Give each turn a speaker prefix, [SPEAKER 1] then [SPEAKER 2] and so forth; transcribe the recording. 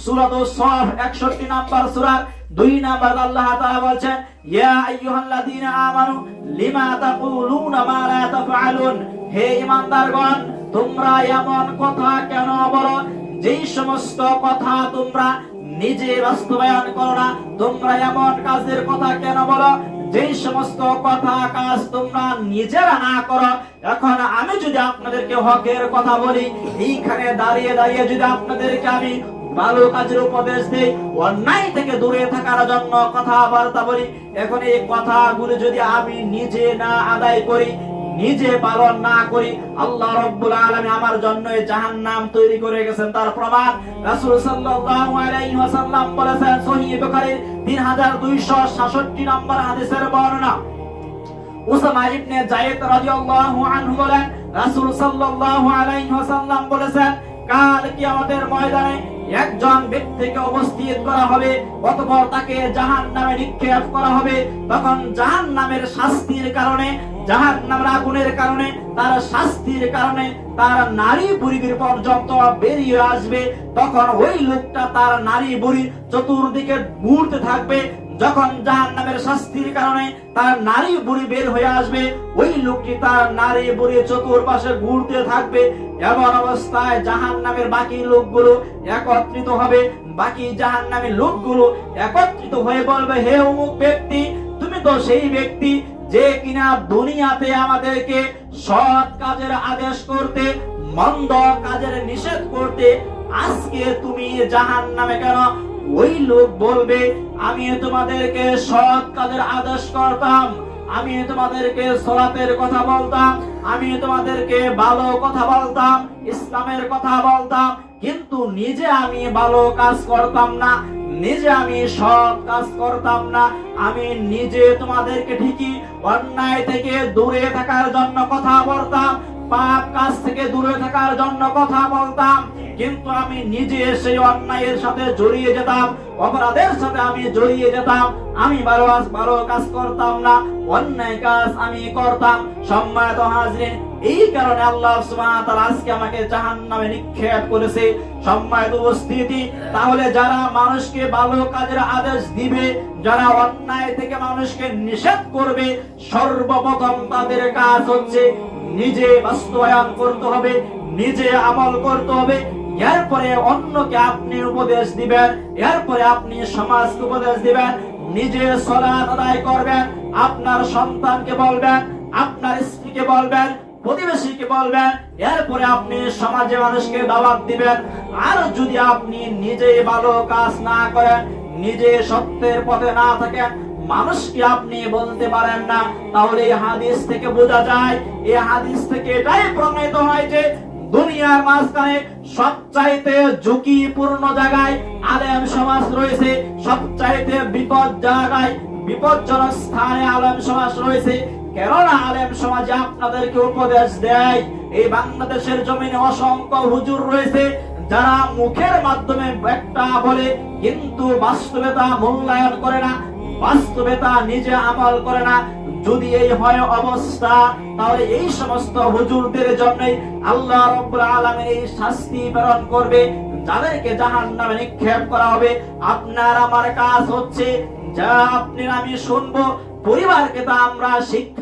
[SPEAKER 1] সূরাতুস সাফ 61 নম্বর সূরা 2 নম্বর আল্লাহ তাআলা বলেন, ইয়া আইয়ুহাল্লাযীনা আমানু লিমা তাকুলুনা মা লা তাফআলুন, হে ঈমানদারগণ তোমরা এমন কথা কেন বলো যেই সমস্ত কথা তোমরা নিজে বাস্তবায়ন করো না। তোমরা এমন কাজের কথা কেন বলো যেই সমস্ত কথা কাজ তোমরা নিজেরা না করো। এখন আমি যদি আপনাদেরকে হকের কথা বলি, এইখানে দাঁড়িয়ে দাঁড়িয়ে যদি আপনাদেরকে আমি ভালো কাজের উপদেশ দেই, অন্যায় থেকে দূরে থাকার জন্য কথাবার্তা বলি, এখন এই কথাগুলো যদি আমি নিজে না আদায় করি, নিজে পালন না করি, আল্লাহ রাব্বুল আলামিন আমার জন্য জাহান্নাম তৈরি করে গেছেন। তার প্রমাণ রাসূল সাল্লাল্লাহু আলাইহি ওয়াসাল্লাম বলেছেন, সহিহ বুখারী 3266 নম্বর হাদিসের বর্ণনা। উসামা ইবনে যায়েদ রাদিয়াল্লাহু আনহু বলেন, রাসূল সাল্লাল্লাহু আলাইহি ওয়াসাল্লাম বলেছেন, কাল কিয়ামতের ময়দানে একজন ব্যক্তিকে উপস্থিত করা হবে, অতঃপর তাকে জাহান্নামে নিক্ষেপ করা হবে। তখন জাহান্নামের শাস্তির কারণে, জাহান্নামের আগুনের কারণে, তার শাস্তির কারণে তার নারী বুড়ি পর্যন্ত বেরিয়ে আসবে। তখন ওই লোকটা তার নারী বুড়ি চতুর্দিকে ঘুরতে থাকবে। যখন জাহান্নামের শাস্তির কারণে তার নারী বুড়ি বের হয়ে আসবে, ওই লোকটি তার নারী বুড়ি চতুর্পাশে ঘুরতে থাকবে। এমন অবস্থায় জাহান্নামের বাকি লোকগুলো একত্রিত হবে। বাকি জাহান্নামের লোকগুলো একত্রিত হয়ে বলবে, হে অমুক ব্যক্তি, তুমি তো সেই ব্যক্তি যে কিনা দুনিয়াতে আমাদেরকে সৎ কাজের আদেশ করতে, মন্দ কাজের নিষেধ করতে, আজকে তুমি জাহান্নামে কেন? ওই লোক বলবে, আমি তোমাদেরকে সৎ কাজের আদেশ করতাম, আমি তোমাদেরকে সালাতের কথা বলতাম, আমি তোমাদেরকে ভালো কথা বলতাম, ইসলামের কথা বলতাম, কিন্তু নিজে আমি ভালো কাজ করতাম না, নিজে আমি সৎ কাজ করতাম না। আমি নিজে তোমাদেরকে ঠিকই অন্যায় থেকে দূরে থাকার জন্য কথা বলতাম, পাপ কাজ থেকে দূরে থাকার জন্য কথা বলতাম, কিন্তু আমি নিজে সেই অন্যায়ের সাথে জড়িয়ে যেতাম, অপরাধের সাথে আমি জড়িয়ে যেতাম, আমি ভালো কাজ করতাম না, অন্যায় কাজ আমি করতাম। সম্মানিত হাজরিন, এই কারণে আল্লাহ সুবহানাহু ওয়া তাআলা আজকে আমাকে জাহান্নামে নিক্ষেপ করেছে। সম্মানিত উপস্থিতি, তাহলে যারা মানুষকে ভালো কাজের আদেশ দিবে, যারা অন্যায় থেকে মানুষকে নিষেধ করবে, সর্বপ্রথম তাদের কাজ হচ্ছে নিজে বাস্তবায়ন করতে হবে, নিজে আমল করতে হবে। এরপরে অন্যকে আপনি উপদেশ দিবেন, এরপরে আপনি সমাজকে উপদেশ দিবেন, নিজে সালাত আদায় করবেন, আপনার সন্তানকে বলবেন, আপনার স্ত্রীকে বলবেন, প্রতিবেশীকে বলবেন, এরপরে আপনি সমাজে মানুষকে দাওয়াত দিবেন। আর যদি আপনি নিজে ভালো কাজ না করেন, নিজে সত্যের পথে না থাকেন, মানুষকে আপনি বলতে পারেন না, তাহলে এই হাদিস থেকে বোঝা যায়, এই হাদিস থেকে এটাই প্রমাণিত হয় যে দুনিয়ার মাঝখানে সবচাইতে ঝুঁকিপূর্ণ জায়গায় আলেম সমাজ রয়েছে, সবচাইতে বিপদ জায়গায়, বিপজ্জনক স্থানে আলেম সমাজ রয়েছে। কেননা আলেম সমাজে আপনাদেরকে উপদেশ দেয়। এই বাংলাদেশের জমিনে অসংখ্য হুজুর রয়েছে যারা মুখের মাধ্যমে একটা বলে, কিন্তু বাস্তবে তা মূল্যায়ন করে না, বাস্তবে তা নিজে আমল করে না। যদি এই হয় অবস্থা, তাহলে এই সমস্ত হুজুরদের জন্যই আল্লাহ রাব্বুল আলামিন এই শাস্তি প্রেরণ করবে, যাদেরকে জাহান্নামে নিক্ষেপ করা হবে। আপনার আমার কাজ হচ্ছে, যা আপনি আমি শুনবো, পরিবারকে তা আমরা শিক্ষা